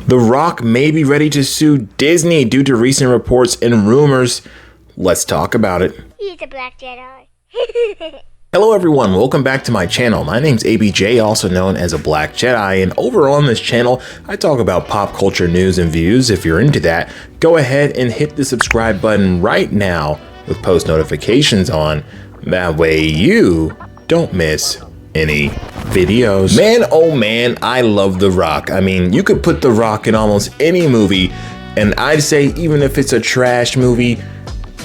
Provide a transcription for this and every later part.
The Rock may be ready to sue Disney due to recent reports and rumors. Let's talk about it. He's a black Jedi. Hello everyone, welcome back to my channel. My name's ABJ, also known as a Black Jedi, and over on this channel, I talk about pop culture news and views. If you're into that, go ahead and hit the subscribe button right now with post notifications on. That way you don't miss any videos. Man, oh man, I love The Rock. I mean, you could put The Rock in almost any movie, and I'd say even if it's a trash movie,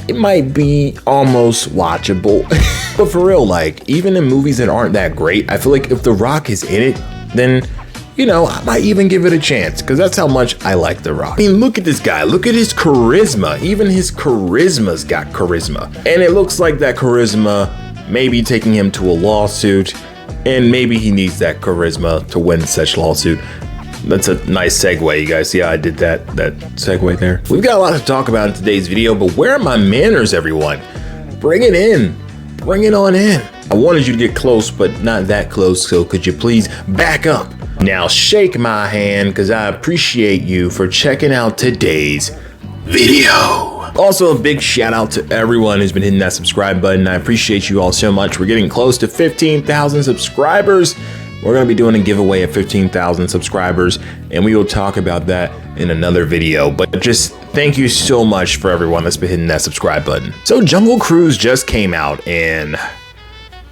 it might be almost watchable. But for real, like, even in movies that aren't that great, I feel like if The Rock is in it, then, you know, I might even give it a chance, because that's how much I like The Rock. I mean, look at this guy. Look at his charisma. Even his charisma's got charisma. And it looks like that charisma may be taking him to a lawsuit, and maybe he needs that charisma to win such lawsuit. That's a nice segue, you guys see how I did that segue there? We've got a lot to talk about in today's video, but where are my manners, everyone? Bring it in. Bring it on in. I wanted you to get close, but not that close, so could you please back up? Now shake my hand, because I appreciate you for checking out today's video. Also, a big shout out to everyone who's been hitting that subscribe button. I appreciate you all so much. We're getting close to 15,000 subscribers. We're going to be doing a giveaway of 15,000 subscribers, and we will talk about that in another video. But just thank you so much for everyone that's been hitting that subscribe button. So Jungle Cruise just came out, and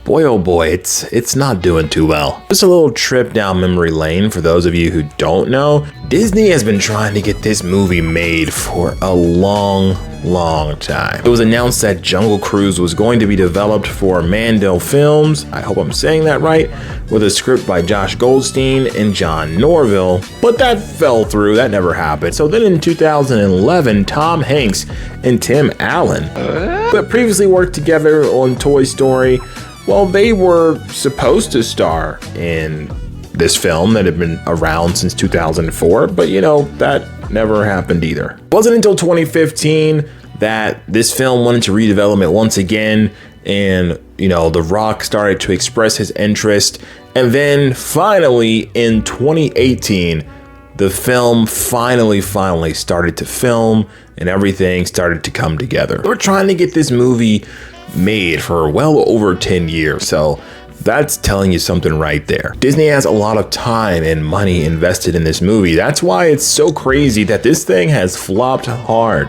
boy, oh boy, it's not doing too well. Just a little trip down memory lane for those of you who don't know. Disney has been trying to get this movie made for a long time. It was announced that Jungle Cruise was going to be developed for Mandel Films, I hope I'm saying that right, with a script by Josh Goldstein and John Norville, but that fell through. That never happened. So then in 2011, Tom Hanks and Tim Allen, who had previously worked together on Toy Story, well, they were supposed to star in this film that had been around since 2004, but you know, that never happened either. It wasn't until 2015 that this film went into redevelopment once again, and you know, The Rock started to express his interest, and then finally in 2018, the film finally started to film, and everything started to come together. We're trying to get this movie made for well over 10 years, so that's telling you something right there. Disney has a lot of time and money invested in this movie. That's why it's so crazy that this thing has flopped hard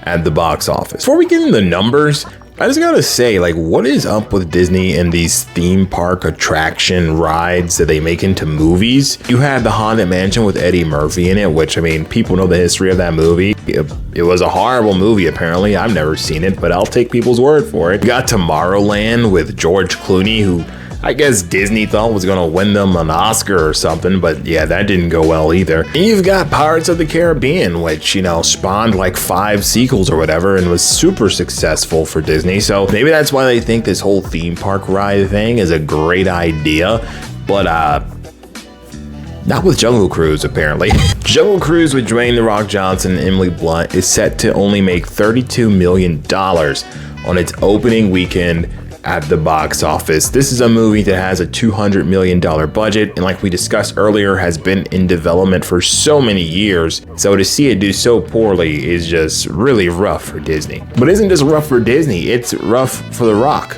at the box office. Before we get into the numbers, I just gotta say, like, what is up with Disney and these theme park attraction rides that they make into movies? You had the Haunted Mansion with Eddie Murphy in it, which, I mean, people know the history of that movie. It was a horrible movie, apparently. I've never seen it, but I'll take people's word for it. You got Tomorrowland with George Clooney, who I guess Disney thought was gonna win them an Oscar or something, but yeah, that didn't go well either. And you've got Pirates of the Caribbean, which, you know, spawned like 5 sequels or whatever and was super successful for Disney. So maybe that's why they think this whole theme park ride thing is a great idea, but not with Jungle Cruise, apparently. Jungle Cruise with Dwayne "The Rock" Johnson and Emily Blunt is set to only make $32 million on its opening weekend at the box office. This is a movie that has a $200 million budget, and like we discussed earlier, has been in development for so many years. So to see it do so poorly is just really rough for Disney. But it isn't just rough for Disney, it's rough for The Rock.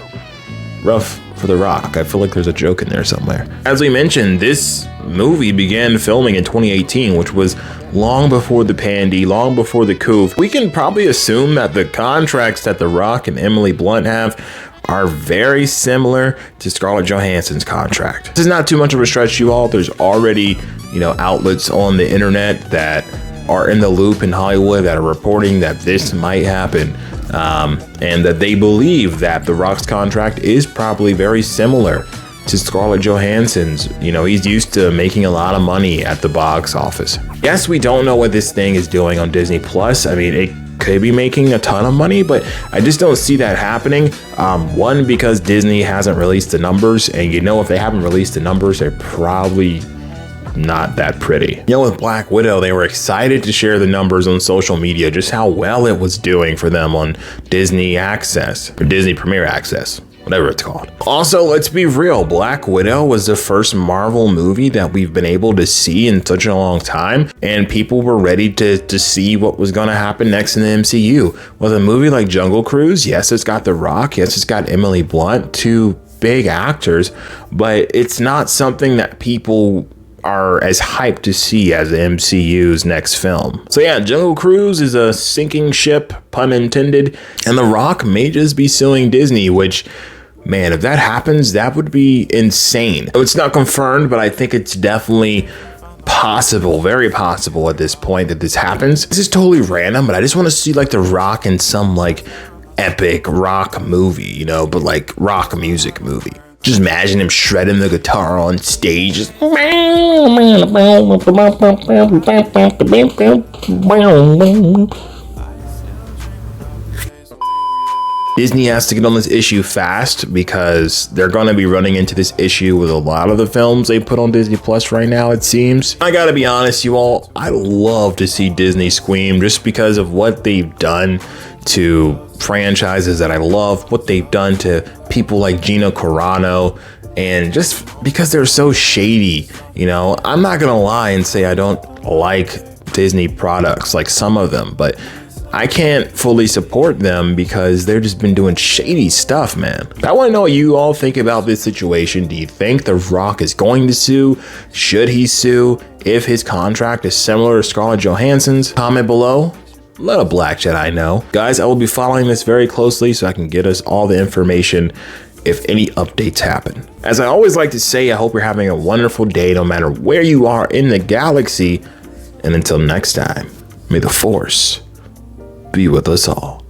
Rough for The Rock. I feel like there's a joke in there somewhere. As we mentioned, this movie began filming in 2018, which was long before the pandy, long before the coup. We can probably assume that the contracts that The Rock and Emily Blunt have are very similar to Scarlett Johansson's contract. This is not too much of a stretch, you all. There's already, you know, outlets on the internet that are in the loop in Hollywood that are reporting that this might happen, and that they believe that The Rock's contract is probably very similar to Scarlett Johansson's. You know, he's used to making a lot of money at the box office. Yes, we don't know what this thing is doing on Disney Plus. I mean, it could be making a ton of money, but I just don't see that happening. One, because Disney hasn't released the numbers, and you know, if they haven't released the numbers, they're probably not that pretty. You know, with Black Widow, they were excited to share the numbers on social media, just how well it was doing for them on Disney Access, or Disney Premier Access. whatever it's called. Also, let's be real, Black Widow was the first Marvel movie that we've been able to see in such a long time, and people were ready to see what was going to happen next in the MCU. With a movie like Jungle Cruise, yes, it's got The Rock, yes, it's got Emily Blunt, two big actors, but it's not something that people are as hyped to see as the MCU's next film. So yeah, Jungle Cruise is a sinking ship, pun intended, and The Rock may just be suing Disney, which, man, if that happens, that would be insane. It's not confirmed, but I think it's definitely possible, very possible at this point that this happens. This is totally random, but I just want to see like The Rock in some like epic rock movie, you know, but like rock music movie. Just imagine him shredding the guitar on stage. Just Disney has to get on this issue fast because they're going to be running into this issue with a lot of the films they put on Disney Plus right now, it seems. I gotta be honest, you all, I love to see Disney squeam just because of what they've done to franchises that I love, what they've done to people like Gina Carano, and just because they're so shady, you know. I'm not gonna lie and say I don't like Disney products, like some of them, but I can't fully support them because they've just been doing shady stuff, man. I want to know what you all think about this situation. Do you think The Rock is going to sue? Should he sue? If his contract is similar to Scarlett Johansson's? Comment below. Let a Black Jedi know. Guys, I will be following this very closely so I can get us all the information if any updates happen. As I always like to say, I hope you're having a wonderful day no matter where you are in the galaxy. And until next time, may the Force be with us all.